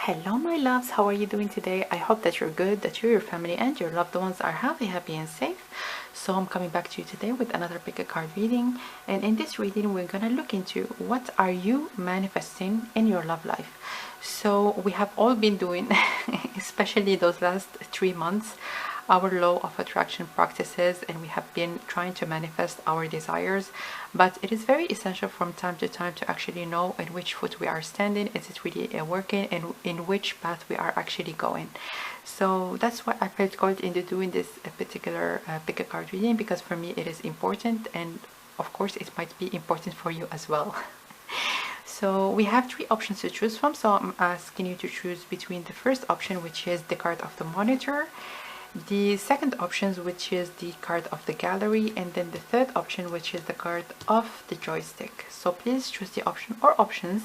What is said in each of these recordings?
Hello my loves, how are you doing today? I hope that you're good, that you, your family and your loved ones are healthy, happy and safe. So I'm coming back to you today with another pick a card reading, and in this reading we're gonna look into what are you manifesting in your love life. So we have all been doing, especially those last 3 months, our law of attraction practices, and we have been trying to manifest our desires, but it is very essential from time to time to actually know in which foot we are standing. Is it really working, and in which path we are actually going? So that's why I felt called into doing this particular pick a card reading, because for me it is important, and of course it might be important for you as well. So we have three options to choose from, so I'm asking you to choose between the first option, which is the card of the Monitor, the second option, which is the card of the Gallery, and then the third option, which is the card of the Joystick. So please choose the option or options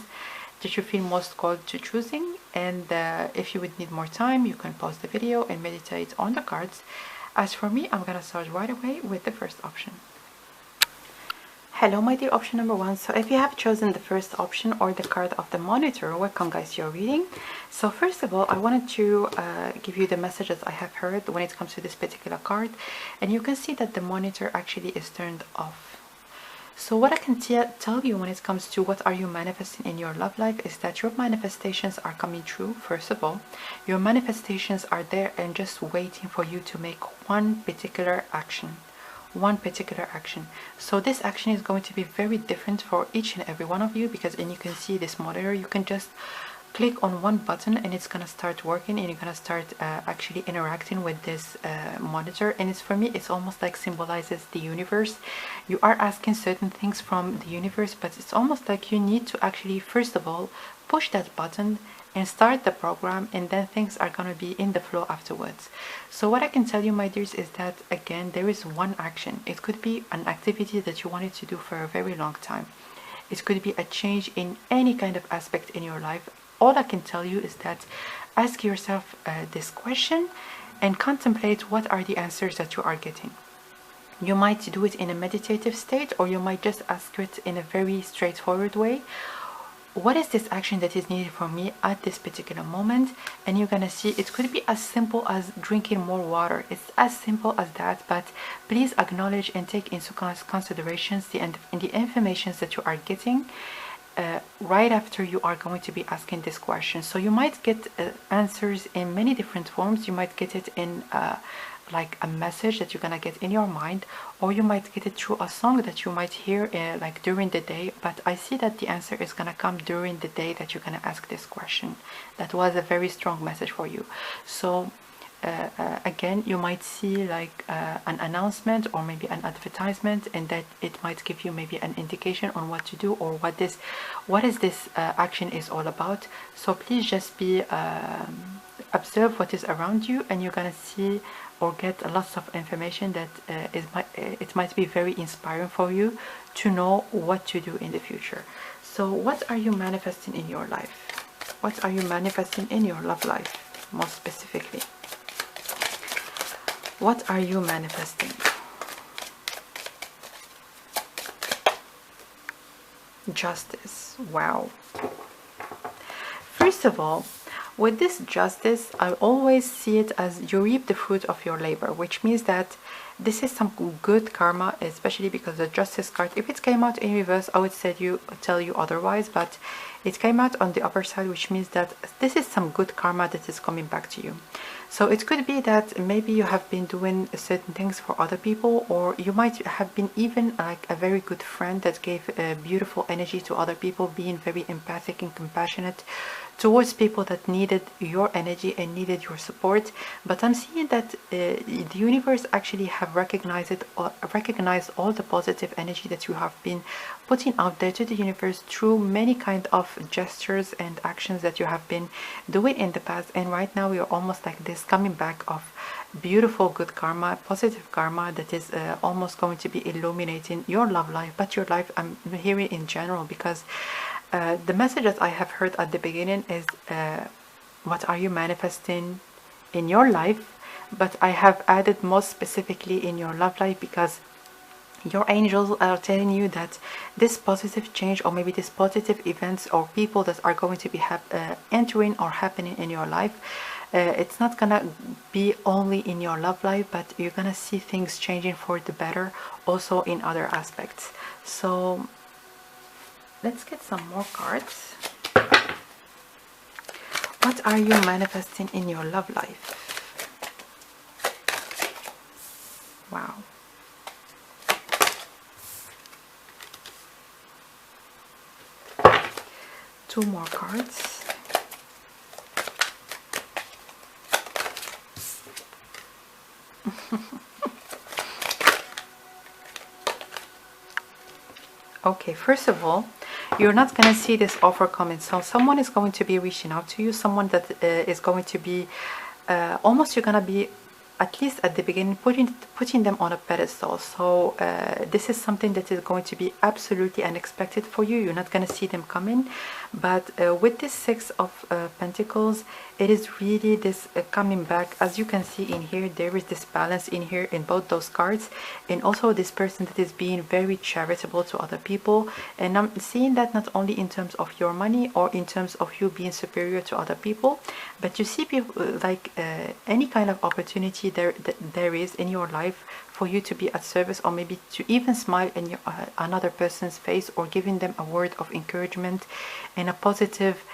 that you feel most called to choosing, and if you would need more time, you can pause the video and meditate on the cards. As for me, I'm gonna start right away with the first option. Hello my dear option number one. So if you have chosen the first option or the card of the Monitor, welcome guys to your reading. So first of all, I wanted to give you the messages I have heard when it comes to this particular card, and you can see that the Monitor actually is turned off. So what I can tell you when it comes to what are you manifesting in your love life is that your manifestations are coming true. First of all, your manifestations are there and just waiting for you to make one particular action. So this action is going to be very different for each and every one of you, because and you can see this Monitor, you can just click on one button and it's gonna start working, and you're gonna start actually interacting with this Monitor. And it's, for me, it's almost like symbolizes the universe. You are asking certain things from the universe, but it's almost like you need to actually first of all push that button and start the program, and then things are going to be in the flow afterwards. So what I can tell you, my dears, is that again, there is one action. It could be an activity that you wanted to do for a very long time. It could be a change in any kind of aspect in your life. All I can tell you is that ask yourself this question and contemplate what are the answers that you are getting. You might do it in a meditative state, or you might just ask it in a very straightforward way. What is this action that is needed for me at this particular moment? And you're gonna see it could be as simple as drinking more water. It's as simple as that, but please acknowledge and take into considerations the information that you are getting right after you are going to be asking this question. So you might get answers in many different forms. You might get it in like a message that you're gonna get in your mind, or you might get it through a song that you might hear like during the day. But I see that the answer is gonna come during the day that you're gonna ask this question. That was a very strong message for you. So again, you might see like an announcement or maybe an advertisement, and that it might give you maybe an indication on what to do, or what is this action is all about. So please just be observe what is around you, and you're gonna see or get lots of information that it might be very inspiring for you to know what to do in the future. So what are you manifesting in your life? What are you manifesting in your love life, most specifically? What are you manifesting? Justice. Wow. First of all, with this Justice, I always see it as you reap the fruit of your labor, which means that this is some good karma, especially because the Justice card, if it came out in reverse, I would tell you otherwise, but it came out on the upper side, which means that this is some good karma that is coming back to you. So it could be that maybe you have been doing certain things for other people, or you might have been even like a very good friend that gave beautiful energy to other people, being very empathic and compassionate towards people that needed your energy and needed your support. But I'm seeing that the universe actually have recognized all the positive energy that you have been putting out there to the universe through many kind of gestures and actions that you have been doing in the past. And right now we are almost like this coming back of beautiful good karma, positive karma, that is almost going to be illuminating your love life, but your life, I'm hearing in general, because the message that I have heard at the beginning is what are you manifesting in your life, but I have added most specifically in your love life, because your angels are telling you that this positive change, or maybe this positive events or people that are going to be entering or happening in your life, it's not gonna be only in your love life, but you're gonna see things changing for the better also in other aspects. So let's get some more cards. What are you manifesting in your love life? Wow. Two more cards. Okay, first of all, you're not going to see this offer coming. So someone is going to be reaching out to you, someone that is going to be almost, you're going to be, at least at the beginning, putting them on a pedestal. So this is something that is going to be absolutely unexpected for you. You're not going to see them coming. But with this Six of Pentacles, it is really this coming back. As you can see in here, there is this balance in here in both those cards. And also this person that is being very charitable to other people. And I'm seeing that not only in terms of your money or in terms of you being superior to other people, but you see people like any kind of opportunity there is in your life for you to be at service, or maybe to even smile in another person's face, or giving them a word of encouragement and a positive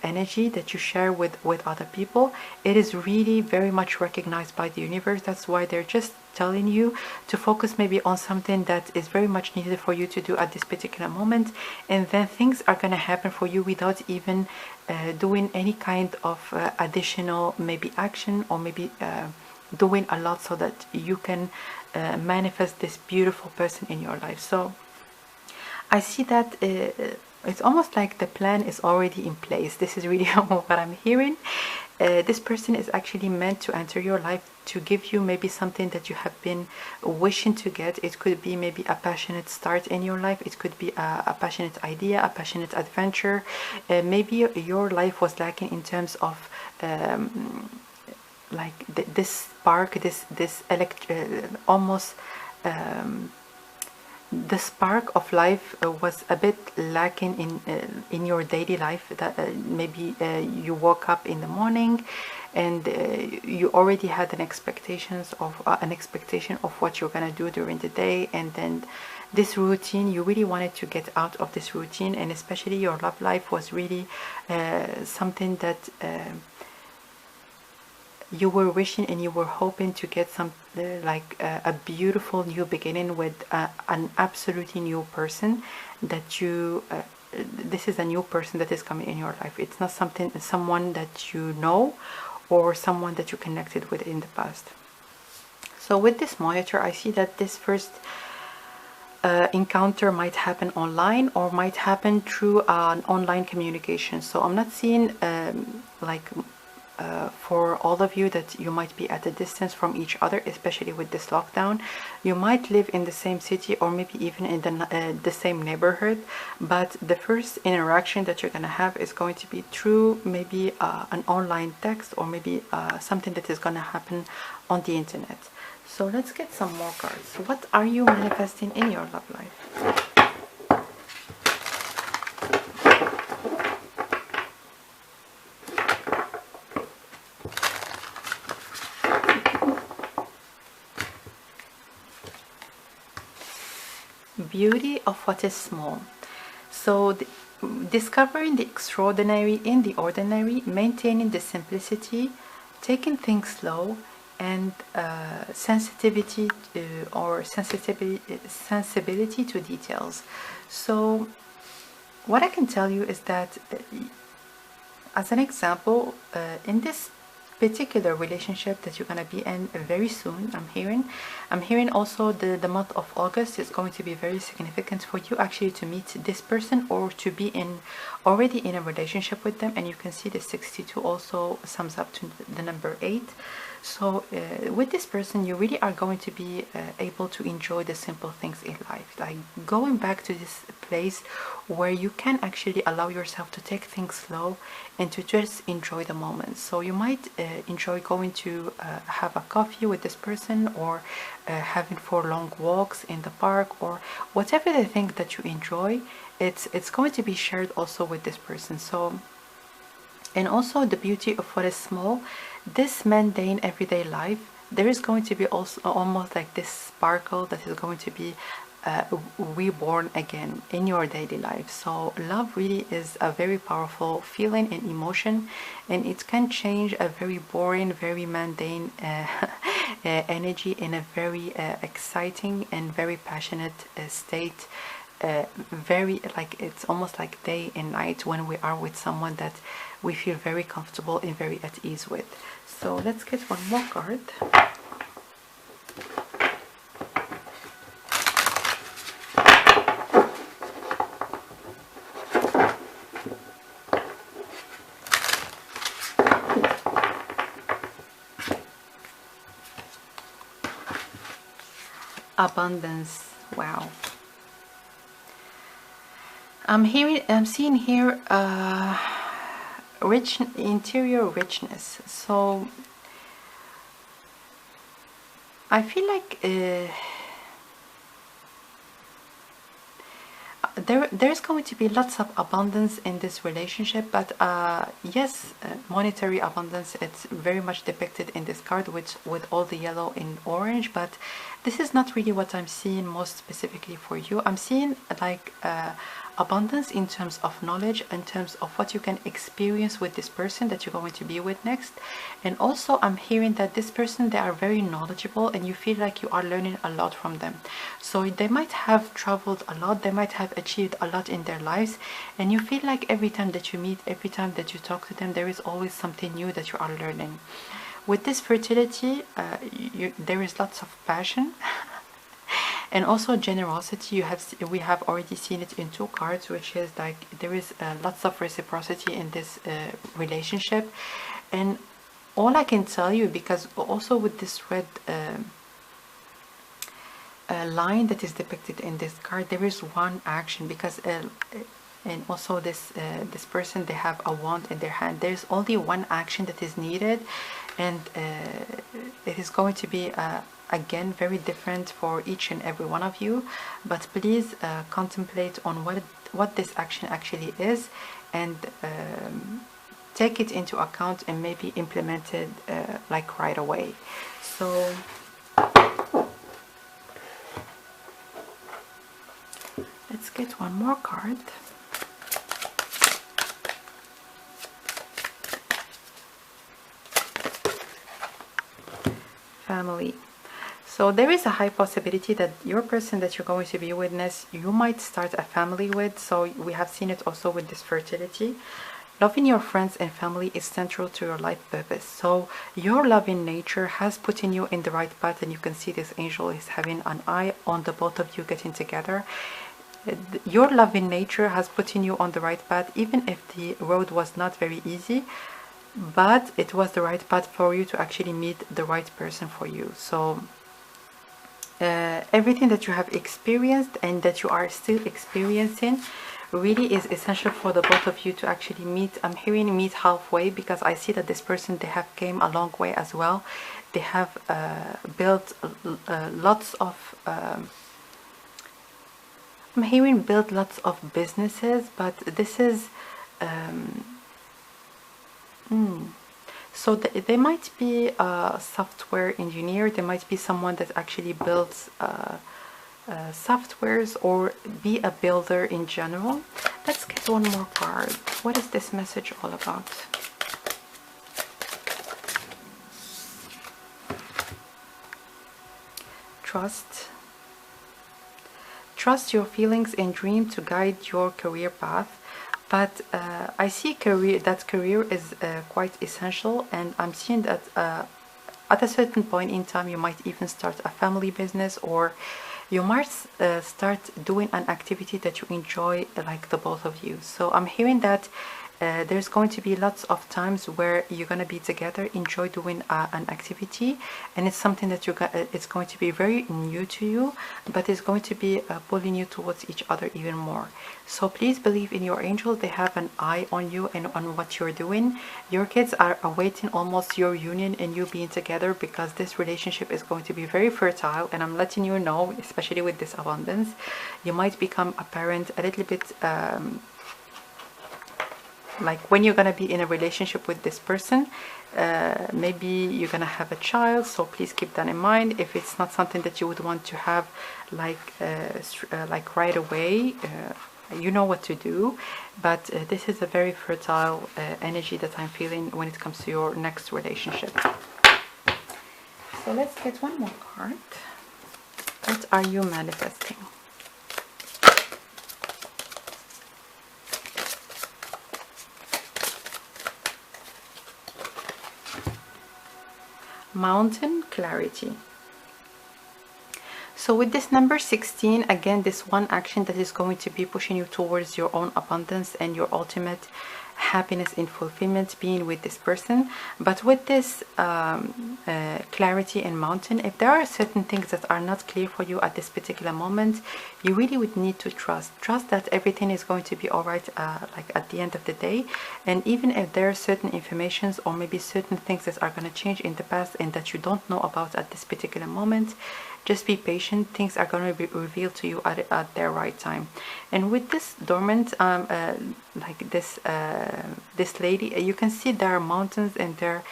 energy that you share with other people. It is really very much recognized by the universe. That's why they're just telling you to focus maybe on something that is very much needed for you to do at this particular moment, and then things are going to happen for you without even doing any kind of additional maybe action, or maybe doing a lot, so that you can manifest this beautiful person in your life. So I see that it's almost like the plan is already in place. This is really what I'm hearing. This person is actually meant to enter your life to give you maybe something that you have been wishing to get. It could be maybe a passionate start in your life. It could be a passionate idea, a passionate adventure. Maybe your life was lacking in terms of like this spark, this almost the spark of life was a bit lacking in your daily life. That maybe you woke up in the morning and you already had an expectation of what you're gonna do during the day, and then this routine, you really wanted to get out of this routine, and especially your love life was really something that you were wishing and you were hoping to get some like a beautiful new beginning with an absolutely new person that you this is a new person that is coming in your life. It's not someone that you know, or someone that you connected with in the past. So with this monitor, I see that this first encounter might happen online, or might happen through an online communication. So I'm not seeing like for all of you that you might be at a distance from each other, especially with this lockdown. You might live in the same city, or maybe even in the same neighborhood, but the first interaction that you're gonna have is going to be through maybe an online text, or maybe something that is gonna happen on the internet. So let's get some more cards. What are you manifesting in your love life? Beauty of what is small. So discovering the extraordinary in the ordinary, maintaining the simplicity, taking things slow, and sensitivity to details. So what I can tell you is that as an example, in this particular relationship that you're going to be in very soon, I'm hearing also the month of August is going to be very significant for you actually to meet this person, or to be already in a relationship with them. And you can see the 62 also sums up to the number 8. So with this person, you really are going to be able to enjoy the simple things in life, like going back to this place where you can actually allow yourself to take things slow and to just enjoy the moment. So you might enjoy going to have a coffee with this person, or having 4 long walks in the park, or whatever the thing that you enjoy. It's going to be shared also with this person. So, and also the beauty of what is small, this mundane everyday life, there is going to be also almost like this sparkle that is going to be reborn again in your daily life. So love really is a very powerful feeling and emotion, and it can change a very boring, very mundane energy in a very exciting and very passionate state. Very, like, it's almost like day and night when we are with someone that we feel very comfortable and very at ease with. So let's get one more card. Abundance. Wow. I'm seeing here rich interior richness. So I feel like there's going to be lots of abundance in this relationship, but yes, monetary abundance, it's very much depicted in this card with all the yellow and orange, but this is not really what I'm seeing most specifically for you. I'm seeing like abundance in terms of knowledge, in terms of what you can experience with this person that you're going to be with next. And also I'm hearing that this person, they are very knowledgeable and you feel like you are learning a lot from them. So they might have traveled a lot, they might have achieved a lot in their lives, and you feel like every time that you meet, every time that you talk to them, there is always something new that you are learning. With this fertility, there is lots of passion and also generosity. We have already seen it in 2 cards, which is like there is lots of reciprocity in this relationship. And all I can tell you, because also with this red line that is depicted in this card, there is one action, because and also this person, they have a wand in their hand. There's only one action that is needed, and it is going to be again very different for each and every one of you. But please contemplate on what this action actually is, and take it into account and maybe implement it like right away. So let's get one more card. Family. So there is a high possibility that your person that you're going to be witness, you might start a family with. So we have seen it also with this fertility. Loving your friends and family is central to your life purpose. So your loving nature has put in you in the right path, and you can see this angel is having an eye on the both of you getting together. Your loving nature has put in you on the right path, even if the road was not very easy, but it was the right path for you to actually meet the right person for you. So everything that you have experienced and that you are still experiencing really is essential for the both of you to actually meet. I'm hearing meet halfway, because I see that this person, they have came a long way as well. They have built lots of I'm hearing build lots of businesses, but this is so they might be a software engineer, there might be someone that actually builds softwares, or be a builder in general. Let's get one more card. What is this message all about? Trust. Trust your feelings and dream to guide your career path. But I see career is quite essential, and I'm seeing that at a certain point in time you might even start a family business, or you might start doing an activity that you enjoy, like the both of you. So I'm hearing that there's going to be lots of times where you're going to be together, enjoy doing an activity, and it's something that it's going to be very new to you, but it's going to be pulling you towards each other even more. So please believe in your angels. They have an eye on you and on what you're doing. Your kids are awaiting almost your union and you being together, because this relationship is going to be very fertile. And I'm letting you know, especially with this abundance, you might become a parent a little bit like when you're gonna be in a relationship with this person. Maybe you're gonna have a child, so please keep that in mind. If it's not something that you would want to have like right away, you know what to do. But this is a very fertile energy that I'm feeling when it comes to your next relationship. So let's get one more card. What are you manifesting? Mountain, clarity. So with this number 16, again, this one action that is going to be pushing you towards your own abundance and your ultimate happiness and fulfillment, being with this person. But with this clarity and mountain, if there are certain things that are not clear for you at this particular moment, you really would need to trust that everything is going to be all right, like at the end of the day. And even if there are certain informations or maybe certain things that are going to change in the past and that you don't know about at this particular moment, just be patient. Things are going to be revealed to you at their right time. And with this dormant, like this lady, you can see there are mountains and there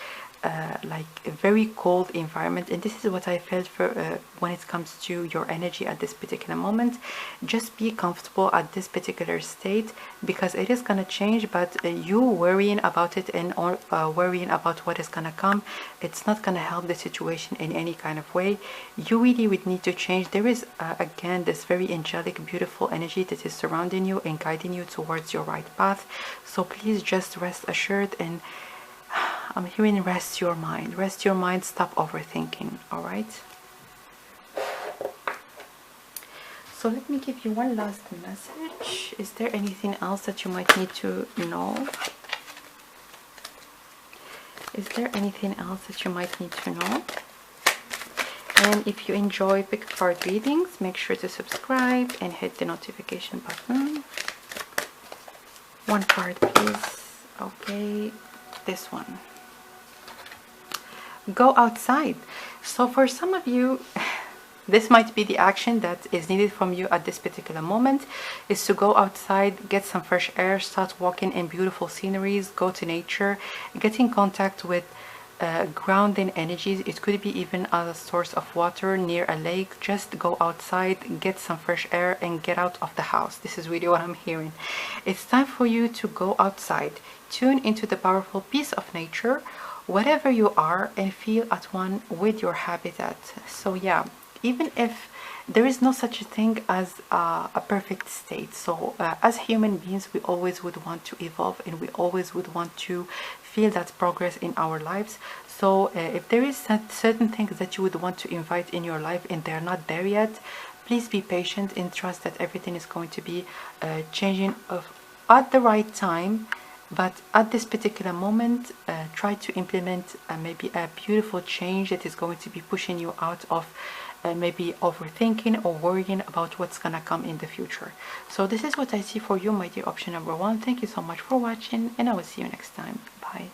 like a very cold environment, and this is what I felt for when it comes to your energy at this particular moment. Just be comfortable at this particular state, because it is going to change, but you worrying about it and worrying about what is going to come, it's not going to help the situation in any kind of way. You really would need to change. There is again this very angelic, beautiful energy that is surrounding you and guiding you towards your right path. So please just rest assured, and I'm hearing rest your mind, stop overthinking. All right, so let me give you one last message. Is there anything else that you might need to know? Is there anything else that you might need to know? And if you enjoy pick card readings, make sure to subscribe and hit the notification button. One card, please. Okay, this one. Go outside. So for some of you, this might be the action that is needed from you at this particular moment, is to go outside, get some fresh air, start walking in beautiful sceneries, go to nature, get in contact with grounding energies. It could be even a source of water near a lake. Just go outside, get some fresh air, and get out of the house. This is really what I'm hearing. It's time for you to go outside, tune into the powerful peace of nature, wherever you are, and feel at one with your habitat. So yeah, even if there is no such a thing as a perfect state, so as human beings, we always would want to evolve, and we always would want to feel that progress in our lives. So if there is certain things that you would want to invite in your life and they're not there yet, please be patient and trust that everything is going to be changing at the right time. But at this particular moment, try to implement maybe a beautiful change that is going to be pushing you out of maybe overthinking or worrying about what's gonna come in the future. So this is what I see for you, my dear option number one. Thank you so much for watching, and I will see you next time. Bye.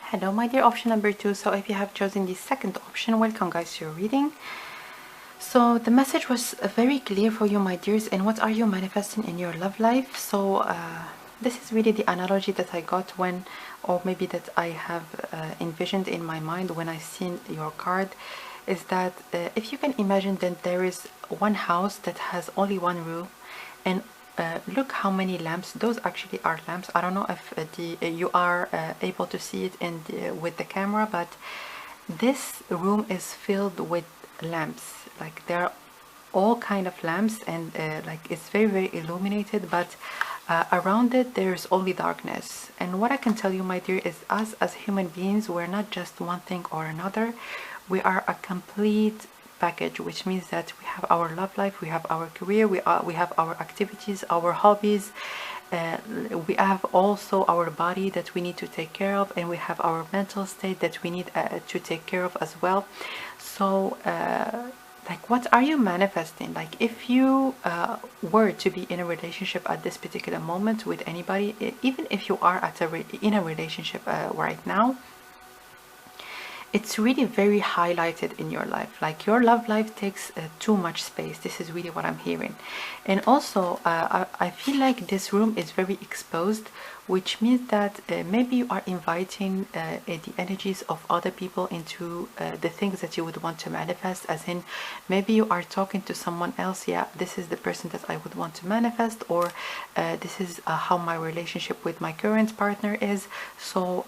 Hello, my dear option number two. So if you have chosen the second option, welcome guys to your reading. So the message was very clear for you, my dears, and what are you manifesting in your love life? So this is really the analogy that I got when, or maybe that I have envisioned in my mind when I seen your card, is that if you can imagine that there is one house that has only one room, and look how many lamps. Those actually are lamps. I don't know if you are able to see it with the camera, but this room is filled with lamps. Like there are all kind of lamps, and like it's very, very illuminated, but around it there's only darkness. And what I can tell you, my dear, is us as human beings, we're not just one thing or another. We are a complete package, which means that we have our love life, we have our career, we have our activities, our hobbies, we have also our body that we need to take care of, and we have our mental state that we need to take care of as well. So like, what are you manifesting? Like, if you were to be in a relationship at this particular moment with anybody, even if you are in a relationship right now, it's really very highlighted in your life. Like, your love life takes too much space. This is really what I'm hearing. And also I feel like this room is very exposed, which means that maybe you are inviting the energies of other people into the things that you would want to manifest. As in, maybe you are talking to someone else, yeah, this is the person that I would want to manifest, or this is how my relationship with my current partner is. So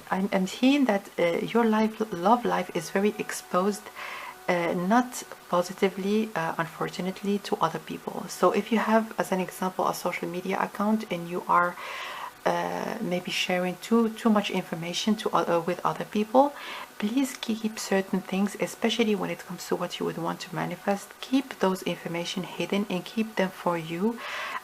I'm seeing that your love life is very exposed, not positively, unfortunately, to other people. So if you have, as an example, a social media account, and you are maybe sharing too much information with other people, please keep certain things, especially when it comes to what you would want to manifest. Keep those information hidden and keep them for you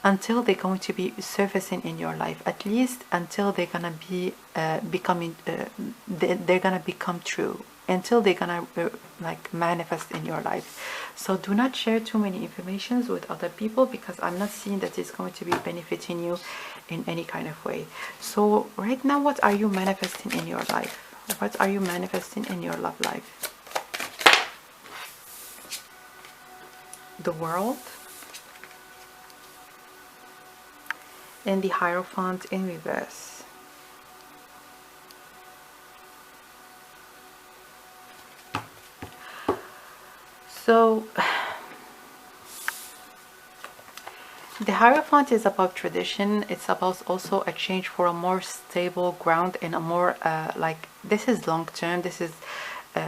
until they're going to be surfacing in your life, at least until they're gonna be they're gonna become true, until they're gonna like manifest in your life. So do not share too many informations with other people, because I'm not seeing that it's going to be benefiting you in any kind of way. So right now, what are you manifesting in your life? What are you manifesting in your love life? The World and the Hierophant in reverse. So the Hierophant is about tradition. It's about also a change for a more stable ground and a more like, this is long term. This is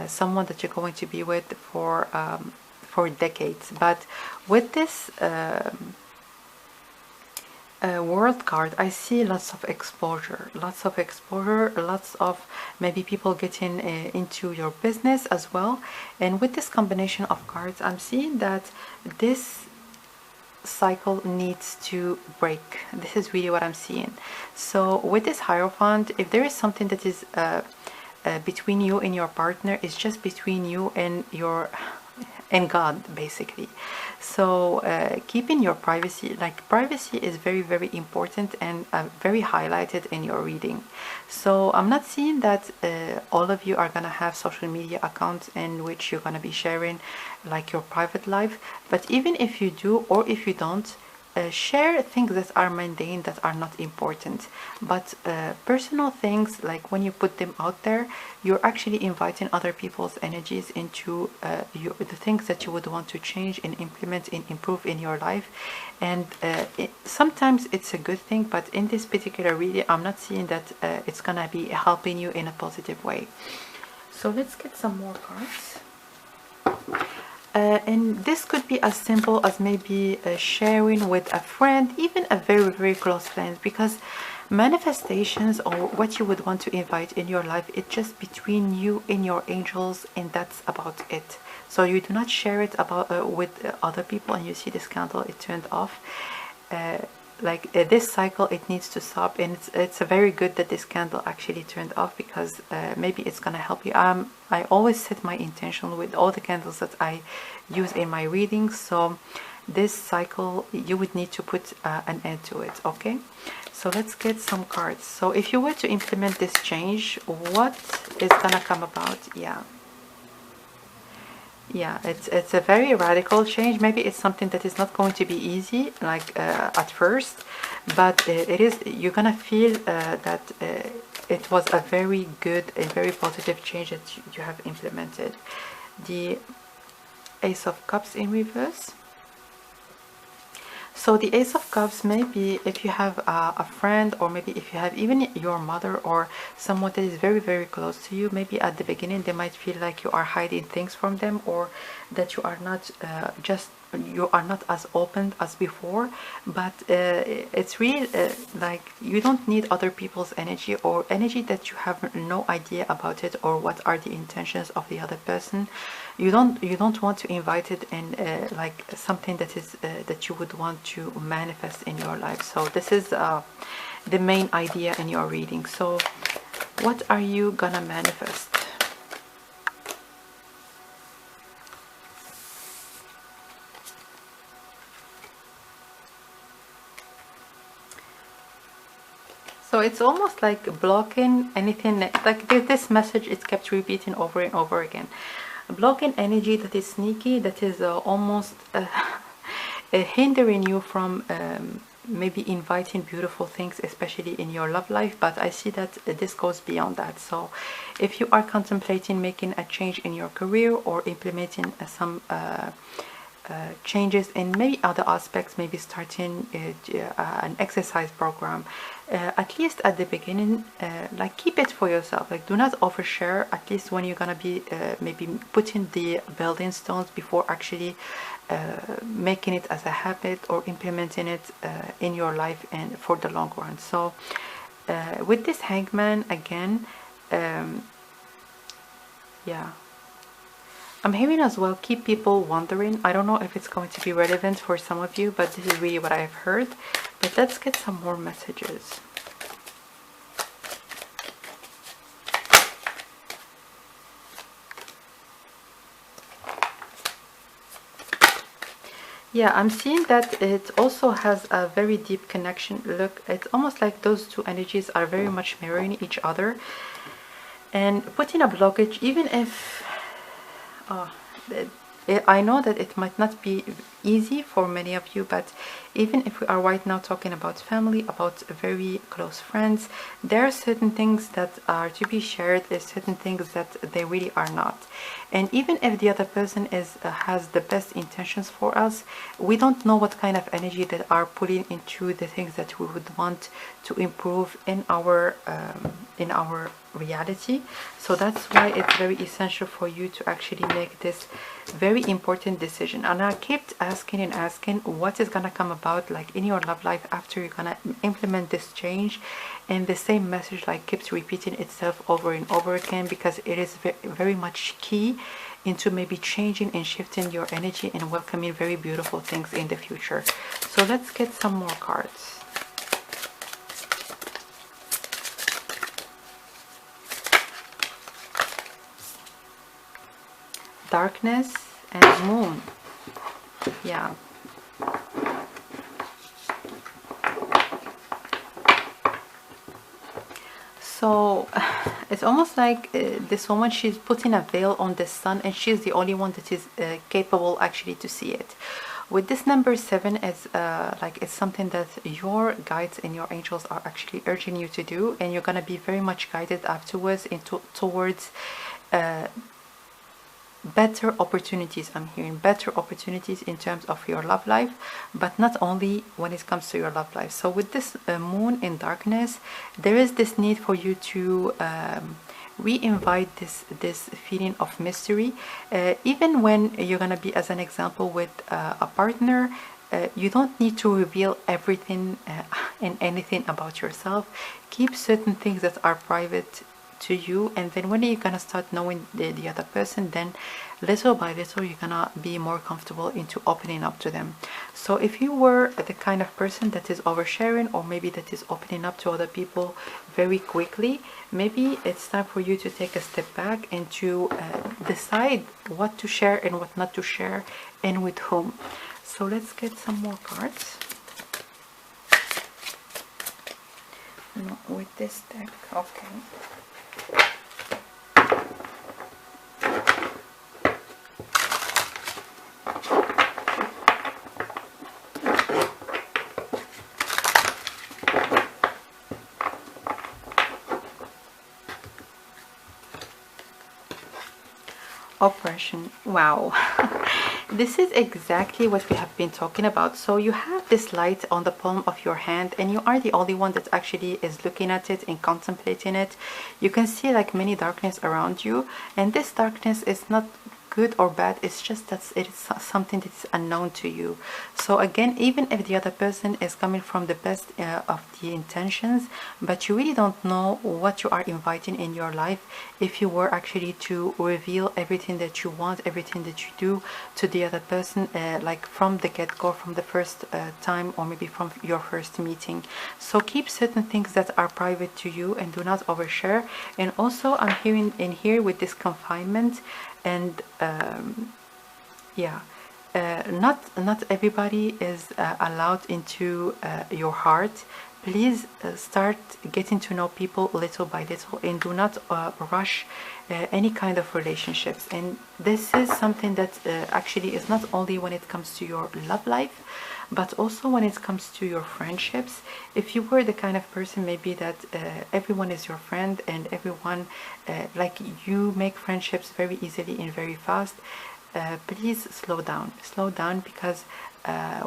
someone that you're going to be with for decades. But with this World card, I see lots of exposure, lots of maybe people getting into your business as well. And with this combination of cards, I'm seeing that this cycle needs to break. This is really what I'm seeing. So with this Hierophant, if there is something that is between you and your partner, it's just between you and God, basically. So keeping your privacy, like, privacy is very important and very highlighted in your reading. So I'm not seeing that all of you are gonna have social media accounts in which you're gonna be sharing like your private life. But even if you do, or if you don't, share things that are mundane, that are not important. But personal things, like when you put them out there, you're actually inviting other people's energies into the things that you would want to change and implement and improve in your life. And sometimes it's a good thing, but in this particular reading, I'm not seeing that it's gonna be helping you in a positive way. So let's get some more cards. And this could be as simple as maybe sharing with a friend, even a very close friend, because manifestations, or what you would want to invite in your life, it's just between you and your angels, and that's about it. So you do not share it with other people. And you see this candle, it turned off. This cycle, it needs to stop, and it's very good that this candle actually turned off, because maybe it's gonna help you. I always set my intention with all the candles that I use in my readings. So this cycle, you would need to put an end to it. Okay, so let's get some cards. So if you were to implement this change, what is gonna come about? Yeah, it's a very radical change. Maybe it's something that is not going to be easy, like at first, but you're gonna feel that it was a very good and very positive change that you have implemented. The Ace of Cups in reverse. So the Ace of Cups, maybe if you have a friend, or maybe if you have even your mother or someone that is very close to you, maybe at the beginning they might feel like you are hiding things from them, or that you are not just you are not as open as before, but it's really like you don't need other people's energy, or energy that you have no idea about it, or what are the intentions of the other person. You don't want to invite it in like something that is that you would want to manifest in your life. So this is the main idea in your reading. So what are you gonna manifest? So it's almost like blocking anything, like this message is kept repeating over and over again. Blocking energy that is sneaky, that is almost hindering you from maybe inviting beautiful things, especially in your love life. But I see that this goes beyond that. So if you are contemplating making a change in your career, or implementing some changes in maybe other aspects, maybe starting an exercise program, at least at the beginning, like keep it for yourself, like do not overshare, at least when you're gonna be maybe putting the building stones before actually making it as a habit, or implementing it in your life and for the long run. So with this Hangman again, yeah, I'm hearing as well, keep people wondering. I don't know if it's going to be relevant for some of you, but this is really what I've heard. But let's get some more messages. Yeah, I'm seeing that it also has a very deep connection. Look, it's almost like those two energies are very much mirroring each other. And putting a blockage, even if I know that it might not be easy for many of you, but even if we are right now talking about family, about very close friends, there are certain things that are to be shared, there's certain things that they really are not. And even if the other person has the best intentions for us, we don't know what kind of energy that are putting into the things that we would want to improve in our reality. So that's why it's very essential for you to actually make this very important decision. And I kept asking and asking what is gonna come about, like in your love life, after you're gonna implement this change. And the same message like keeps repeating itself over and over again, because it is very much key into maybe changing and shifting your energy and welcoming very beautiful things in the future. So let's get some more cards. Darkness and moon. Yeah. So it's almost like this woman, she's putting a veil on the sun, and she's the only one that is capable actually to see it. With this number 7, it's like it's something that your guides and your angels are actually urging you to do, and you're gonna be very much guided afterwards towards better opportunities. I'm hearing better opportunities in terms of your love life, but not only when it comes to your love life. So with this moon in darkness, there is this need for you to re-invite this feeling of mystery, even when you're gonna be, as an example, with a partner. You don't need to reveal everything and anything about yourself. Keep certain things that are private to you, and then when you're gonna start knowing the other person, then little by little you're gonna be more comfortable into opening up to them. So if you were the kind of person that is oversharing, or maybe that is opening up to other people very quickly, maybe it's time for you to take a step back and to decide what to share and what not to share, and with whom. So let's get some more cards. No, with this deck, okay. Oppression. Wow. This is exactly what we have been talking about. So you have this light on the palm of your hand, and you are the only one that actually is looking at it and contemplating it. You can see like many darkness around you, and this darkness is not good or bad, it's just that it is something that's unknown to you. So again, even if the other person is coming from the best of the intentions, but you really don't know what you are inviting in your life, if you were actually to reveal everything that you want, everything that you do to the other person, like from the get-go, from the first time, or maybe from your first meeting. So keep certain things that are private to you and do not overshare. And also I'm hearing in here with this confinement, and yeah, not everybody is allowed into your heart. Please start getting to know people little by little, and do not rush any kind of relationships. And this is something that actually is not only when it comes to your love life, but also when it comes to your friendships. If you were the kind of person maybe that everyone is your friend, and everyone like you make friendships very easily and very fast, please slow down, because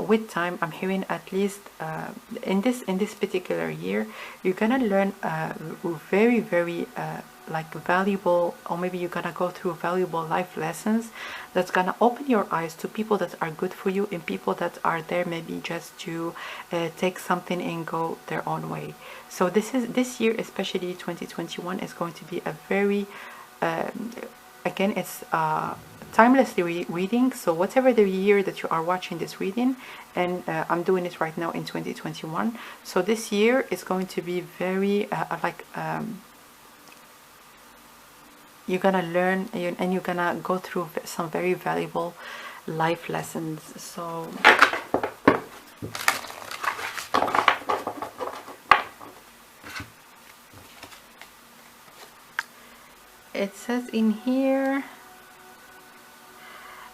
with time, I'm hearing, at least in this particular year, you're gonna learn very like valuable, or maybe you're gonna go through valuable life lessons that's gonna open your eyes to people that are good for you, and people that are there maybe just to take something and go their own way. So this year, especially 2021, is going to be a very again, it's timelessly reading. So whatever the year that you are watching this reading, and I'm doing it right now in 2021, so this year is going to be very you're gonna learn, and you're gonna go through some very valuable life lessons. So it says in here,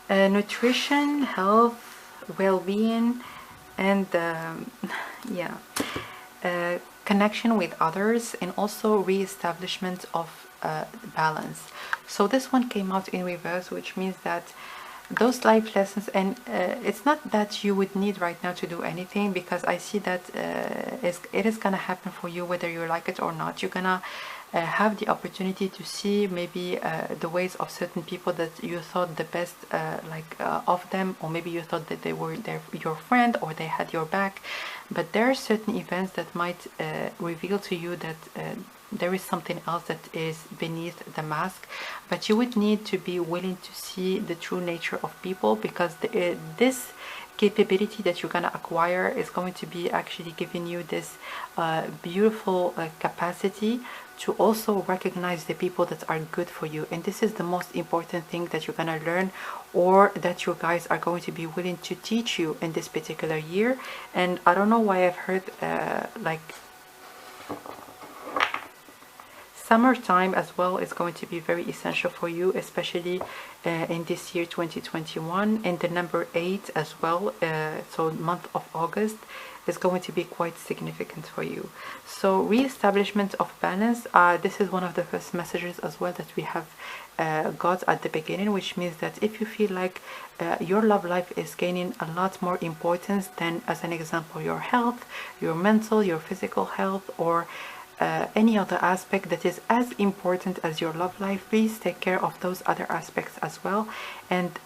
nutrition, health, well-being, and yeah, connection with others, and also re-establishment of balance. So this one came out in reverse, which means that those life lessons, and it's not that you would need right now to do anything, because I see that it is gonna happen for you whether you like it or not. You're gonna have the opportunity to see maybe the ways of certain people that you thought the best of them, or maybe you thought that they were your friend, or they had your back. But there are certain events that might reveal to you that there is something else that is beneath the mask. But you would need to be willing to see the true nature of people, because this capability that you're gonna acquire is going to be actually giving you this beautiful capacity to also recognize the people that are good for you. And this is the most important thing that you're gonna learn, or that your guys are going to be willing to teach you in this particular year. And I don't know why I've heard like summertime as well is going to be very essential for you, especially in this year 2021, and the number 8 as well, so month of August is going to be quite significant for you. So re-establishment of balance, this is one of the first messages as well that we have got at the beginning, which means that if you feel like your love life is gaining a lot more importance than, as an example, your health, your mental, your physical health, or any other aspect that is as important as your love life, please take care of those other aspects as well, and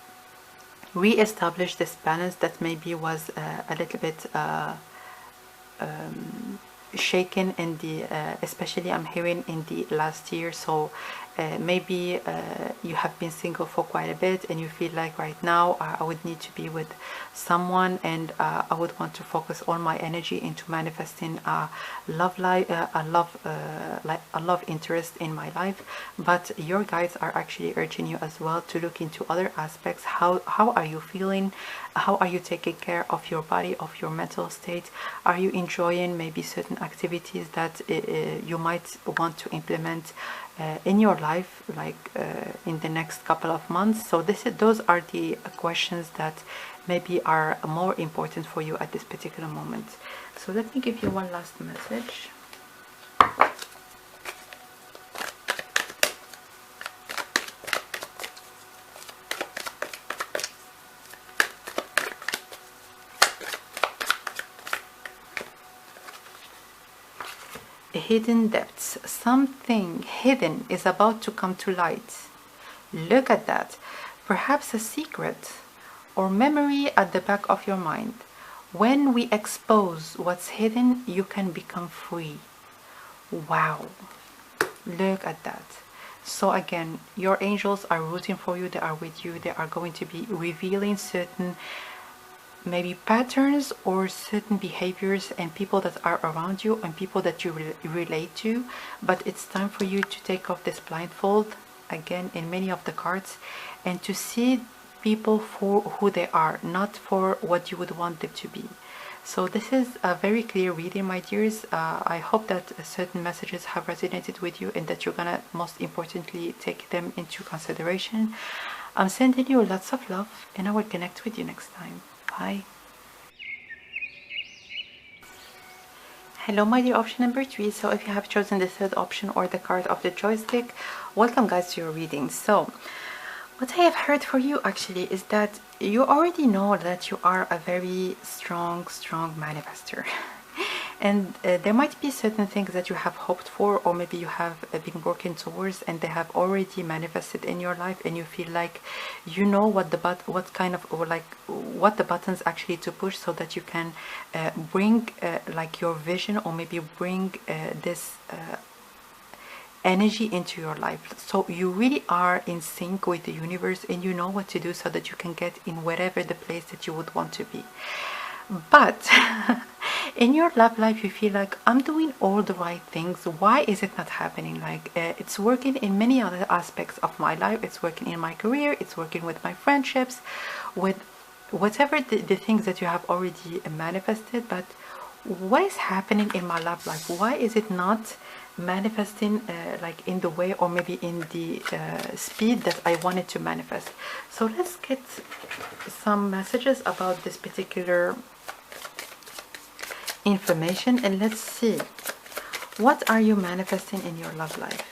re-establish this balance that maybe was a little bit shaken in the especially I'm hearing in the last year. So maybe you have been single for quite a bit, and you feel like right now I would need to be with someone, and I would want to focus all my energy into manifesting a love life, a love interest in my life. But your guides are actually urging you as well to look into other aspects. How are you feeling? How are you taking care of your body, of your mental state? Are you enjoying maybe certain activities that you might want to implement in your life, like in the next couple of months? So those are the questions that maybe are more important for you at this particular moment. So let me give you one last message. Hidden depths. Something hidden is about to come to light. Look at that. perhaps a secret or memory at the back of your mind. When we expose what's hidden, you can become free. Wow, look at that. So again, your angels are rooting for you, they are with you, they are going to be revealing certain maybe patterns or certain behaviors and people that are around you and people that you relate to. But it's time for you to take off this blindfold again in many of the cards and to see people for who they are, not for what you would want them to be. So this is a very clear reading, my dears. I hope that certain messages have resonated with you and that you're gonna most importantly take them into consideration. I'm sending you lots of love and I will connect with you next time. Bye. Hello my dear option number 3. So if you have chosen the third option or the card of the joystick, welcome guys to your reading. So what I have heard for you actually is that you already know that you are a very strong manifester. And there might be certain things that you have hoped for, or maybe you have been working towards and they have already manifested in your life, and you feel like you know what the what the buttons actually to push so that you can bring like your vision, or maybe bring this energy into your life. So you really are in sync with the universe and you know what to do so that you can get in whatever the place that you would want to be. But in your love life you feel like, I'm doing all the right things, why is it not happening? Like it's working in many other aspects of my life, it's working in my career, it's working with my friendships, with whatever the things that you have already manifested, but what is happening in my love life? Why is it not manifesting like in the way, or maybe in the speed that I wanted to manifest? So let's get some messages about this particular information and let's see, what are you manifesting in your love life?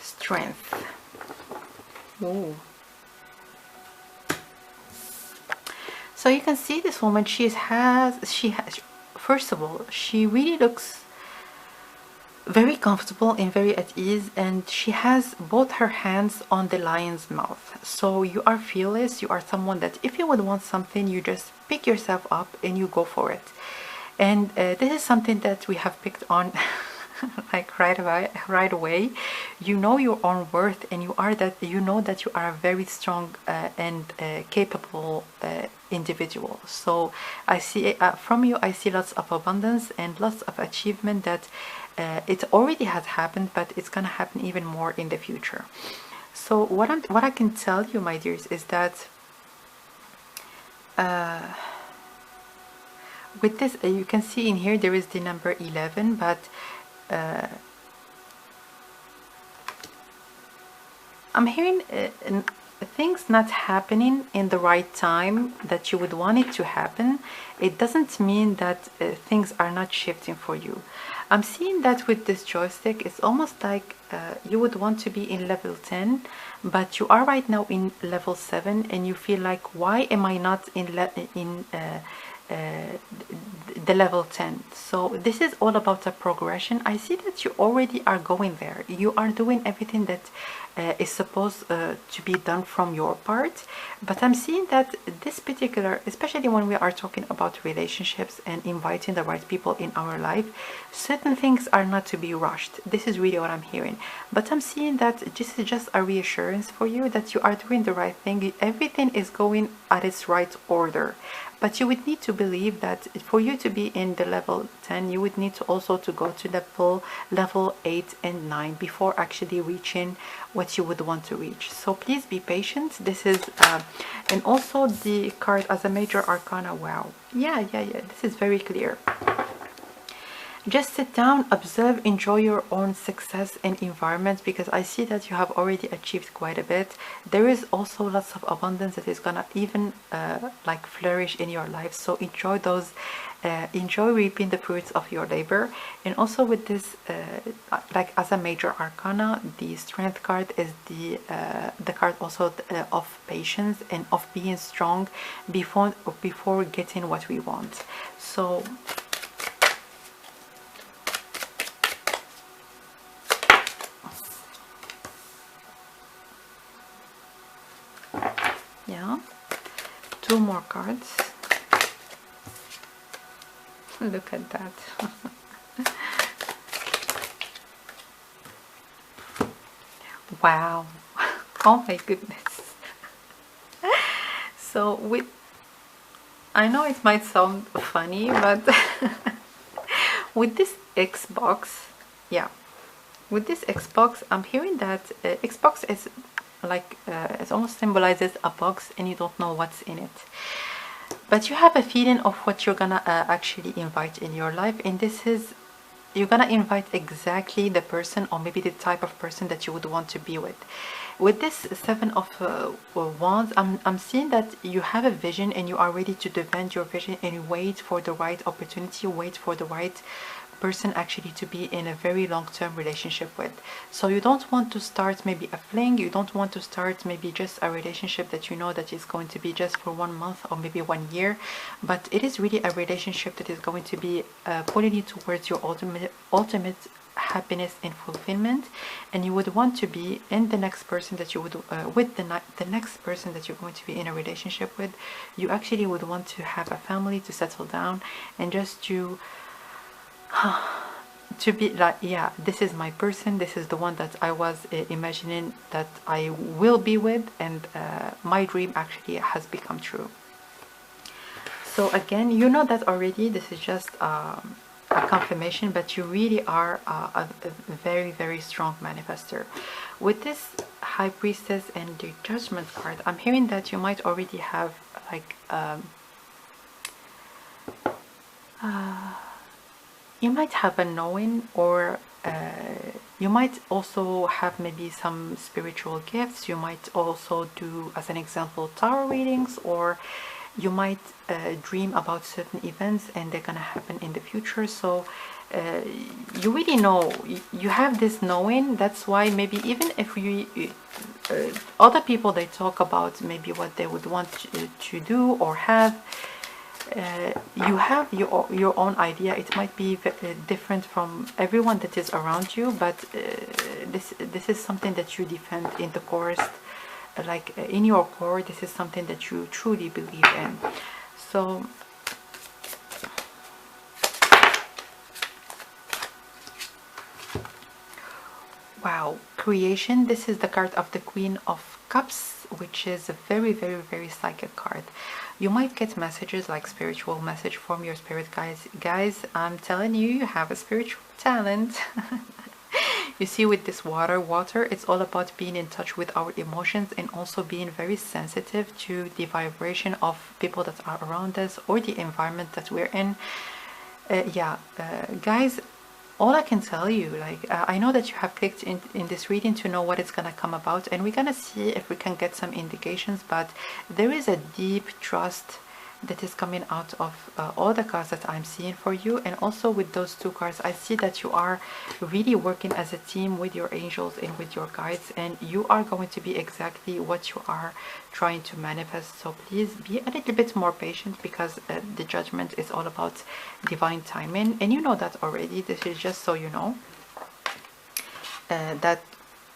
Strength. Ooh. So you can see this woman, she has first of all, she really looks very comfortable and very at ease, and she has both her hands on the lion's mouth. So you are fearless, you are someone that if you would want something, you just pick yourself up and you go for it. And this is something that we have picked on like right away. You know your own worth, and you know that you are a very strong and capable individual. So I see from you, I see lots of abundance and lots of achievement that it already has happened, but it's gonna happen even more in the future. So what I can tell you, my dears, is that with this, you can see in here there is the number 11, but I'm hearing things not happening in the right time that you would want it to happen. It doesn't mean that things are not shifting for you. I'm seeing that with this joystick, it's almost like you would want to be in level 10, but you are right now in level 7, and you feel like, why am I not in the level 10? So this is all about the progression. I see that you already are going there. You are doing everything that is supposed to be done from your part, but I'm seeing that this particular, especially when we are talking about relationships and inviting the right people in our life, certain things are not to be rushed. This is really what I'm hearing. But I'm seeing that this is just a reassurance for you that you are doing the right thing. Everything is going at its right order. But you would need to believe that for you to be in the level 10, you would need to also to go to level 8 and 9 before actually reaching what you would want to reach. So please be patient. This is and also the card as a major arcana. Wow, yeah, this is very clear. Just sit down, observe, enjoy your own success and environment, because I see that you have already achieved quite a bit. There is also lots of abundance that is gonna even like flourish in your life. So enjoy those, enjoy reaping the fruits of your labor. And also with this, like as a major arcana, the strength card is the card also of patience and of being strong before getting what we want. So Yeah, 2 more cards. Look at that. Wow. Oh my goodness. So with, I know it might sound funny, but with this Xbox, yeah, with this Xbox, I'm hearing that Xbox is like, it almost symbolizes a box and you don't know what's in it. But you have a feeling of what you're gonna actually invite in your life, and this is, you're gonna invite exactly the person or maybe the type of person that you would want to be with. With this 7 of Wands, I'm seeing that you have a vision and you are ready to defend your vision and wait for the right opportunity, wait for the right person actually to be in a very long-term relationship with. So you don't want to start maybe a fling, you don't want to start maybe just a relationship that you know that is going to be just for 1 month or maybe 1 year, but it is really a relationship that is going to be pulling you towards your ultimate happiness and fulfillment, and you would want to be in the next person that you would with the next person that you're going to be in a relationship with. You actually would want to have a family, to settle down, and just to be like, yeah, this is my person, this is the one that I was imagining that I will be with, and my dream actually has become true. So again, you know that already, this is just a confirmation, but you really are a very, very strong manifester. With this High Priestess and the Judgment card, I'm hearing that you might already have like you might have a knowing, or you might also have maybe some spiritual gifts. You might also do, as an example, tarot readings, or you might dream about certain events and they're gonna happen in the future. So you really know, you have this knowing. That's why maybe even if you other people, they talk about maybe what they would want to do or have, you have your own idea. It might be different from everyone that is around you, but this is something that you defend in the core, like in your core. This is something that you truly believe in. So wow, creation. This is the card of the Queen of Cups, which is a very, very, very psychic card. You might get messages like spiritual message from your spirit guides. Guys, I'm telling you, you have a spiritual talent. You see, with this water, it's all about being in touch with our emotions and also being very sensitive to the vibration of people that are around us or the environment that we're in. Guys, all I can tell you, like, I know that you have clicked in this reading to know what it's gonna come about, and we're gonna see if we can get some indications, but there is a deep trust that is coming out of all the cards that I'm seeing for you. And also with those 2 cards, I see that you are really working as a team with your angels and with your guides, and you are going to be exactly what you are trying to manifest. So please be a little bit more patient, because the Judgment is all about divine timing, and you know that already. This is just so you know that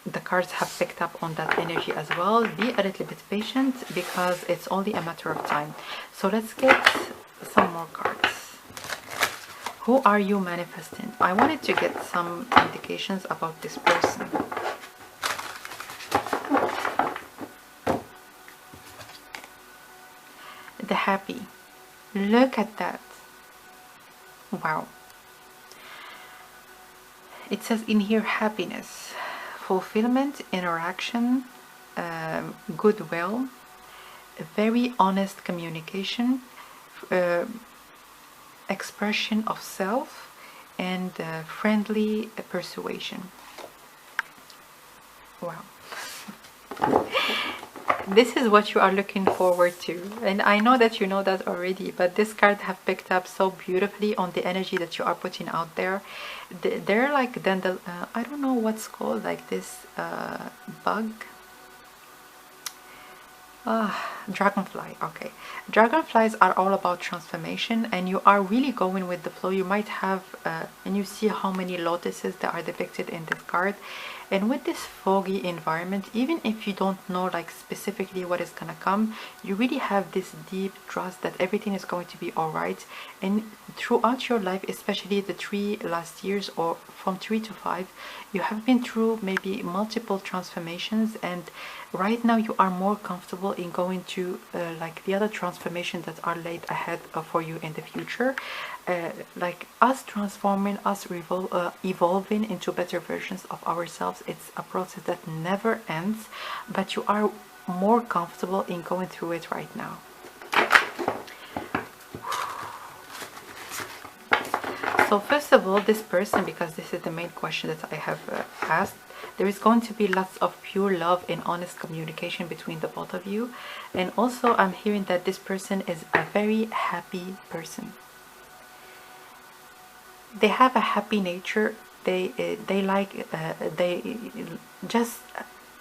the cards have picked up on that energy as well. Be a little bit patient, because it's only a matter of time. So let's get some more cards. Who are you manifesting? I wanted to get some indications about this person. The Happy. Look at that. Wow. It says in here happiness, fulfillment, interaction, goodwill, very honest communication, expression of self, and friendly persuasion. Wow. This is what you are looking forward to, and I know that you know that already, but this card have picked up so beautifully on the energy that you are putting out there. They're like I don't know what's called, like this bug. Dragonfly. Okay, dragonflies are all about transformation, and you are really going with the flow. You might have and you see how many lotuses that are depicted in this card. And with this foggy environment, even if you don't know like specifically what is gonna come, you really have this deep trust that everything is going to be all right. And throughout your life, especially the 3 last years, or from 3 to 5, you have been through maybe multiple transformations, and right now you are more comfortable in going to like the other transformations that are laid ahead for you in the future. Like us transforming, us evolving into better versions of ourselves, it's a process that never ends, but you are more comfortable in going through it right now. So first of all, this person, because this is the main question that I have asked, there is going to be lots of pure love and honest communication between the both of you. And also I'm hearing that this person is a very happy person. They have a happy nature. They just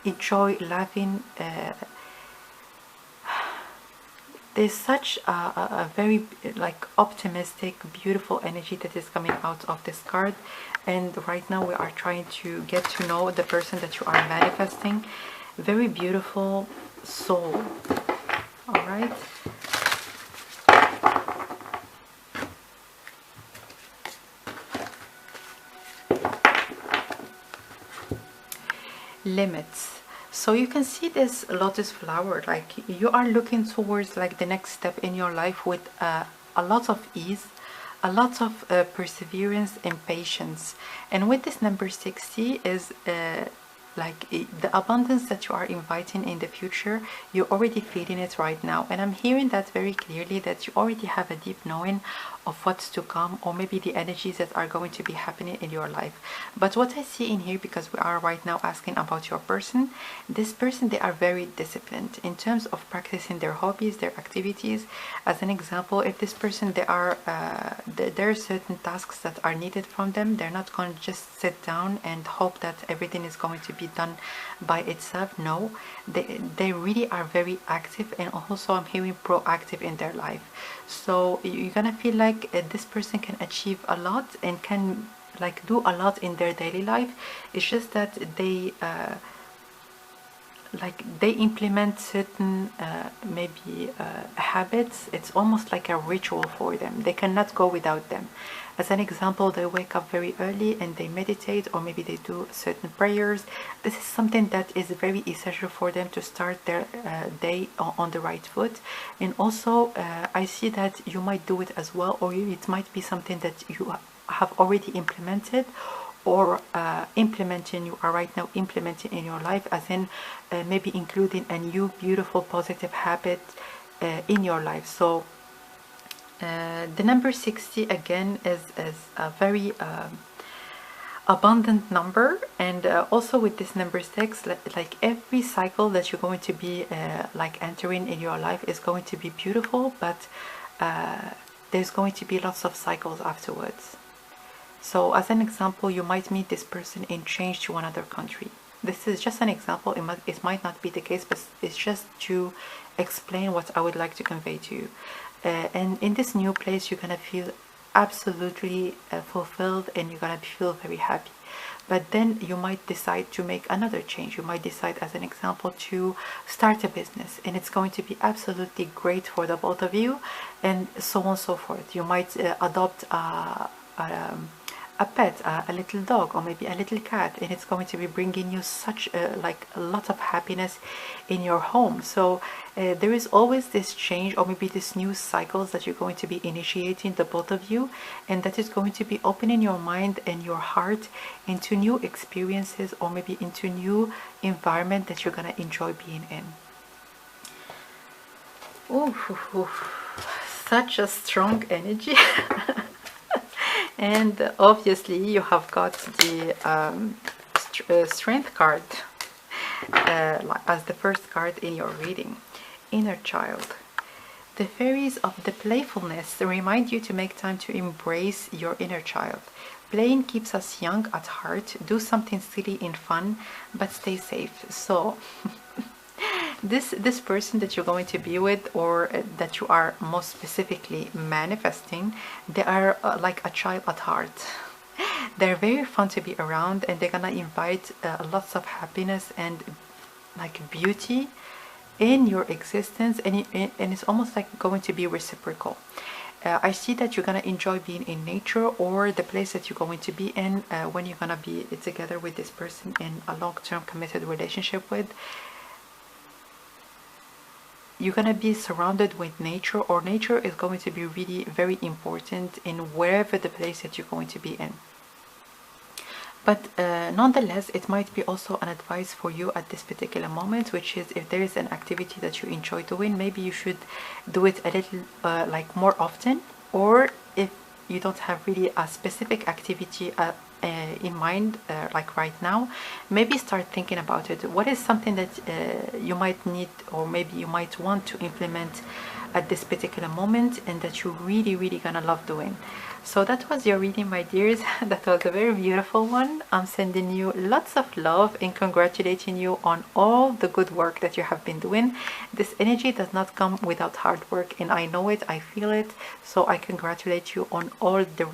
enjoy laughing. There's such a very like optimistic, beautiful energy that is coming out of this card. And right now we are trying to get to know the person that you are manifesting. Very beautiful soul. All right. Limits. So you can see this lotus flower, like you are looking towards like the next step in your life with a lot of ease, a lot of perseverance and patience. And with this number 60 is like the abundance that you are inviting in the future, you're already feeling it right now. And I'm hearing that very clearly, that you already have a deep knowing of what's to come, or maybe the energies that are going to be happening in your life. But what I see in here, because we are right now asking about your person, this person, they are very disciplined in terms of practicing their hobbies, their activities. As an example, if this person, there are certain tasks that are needed from them, they're not going to just sit down and hope that everything is going to be done by itself. No, they really are very active, and also I'm hearing proactive in their life. So you're gonna feel like this person can achieve a lot and can like do a lot in their daily life. It's just that they they implement certain maybe habits. It's almost like a ritual for them. They cannot go without them. As an example, they wake up very early and they meditate, or maybe they do certain prayers. This is something that is very essential for them to start their day on the right foot. And also I see that you might do it as well, or it might be something that you have already implemented, or you are right now implementing in your life, as in maybe including a new beautiful positive habit in your life. So the number 60 again is a very abundant number. And also with this number 6, like every cycle that you're going to be like entering in your life is going to be beautiful, but there's going to be lots of cycles afterwards. So as an example, you might meet this person and change to another country. This is just an example. It might not be the case, but it's just to explain what I would like to convey to you. And in this new place, you're gonna feel absolutely fulfilled, and you're gonna feel very happy. But then you might decide to make another change. You might decide, as an example, to start a business, and it's going to be absolutely great for the both of you, and so on and so forth. You might adopt a pet, a little dog, or maybe a little cat, and it's going to be bringing you such like a lot of happiness in your home. So there is always this change, or maybe this new cycles that you're going to be initiating, the both of you, and that is going to be opening your mind and your heart into new experiences, or maybe into new environment that you're gonna enjoy being in. Ooh, such a strong energy. And obviously you have got the strength card as the first card in your reading. Inner child. The fairies of the playfulness remind you to make time to embrace your inner child. Playing keeps us young at heart. Do something silly and fun, but stay safe. So this person that you're going to be with, or that you are most specifically manifesting, they are like a child at heart. They're very fun to be around, and they're gonna invite lots of happiness and like beauty in your existence, and it's almost like going to be reciprocal. I see that you're gonna enjoy being in nature or the place that you're going to be in when you're gonna be together with this person in a long-term committed relationship with. You're gonna be surrounded with nature, or nature is going to be really very important in wherever the place that you're going to be in. But nonetheless, it might be also an advice for you at this particular moment, which is if there is an activity that you enjoy doing, maybe you should do it a little like more often. Or if you don't have really a specific activity in mind like right now, maybe start thinking about it. What is something that you might need, or maybe you might want to implement at this particular moment, and that you're really gonna love doing. So that was your reading, my dears. That was a very beautiful one. I'm sending you lots of love and congratulating you on all the good work that you have been doing. This energy does not come without hard work, and I know it, I feel it. So I congratulate you on all the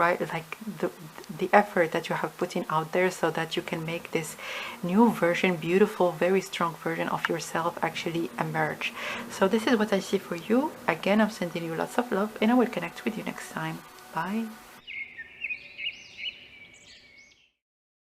the effort that you have put in out there, so that you can make this new version, beautiful, very strong version of yourself actually emerge. So this is what I see for you. Again, I'm sending you lots of love, and I will connect with you next time. Bye.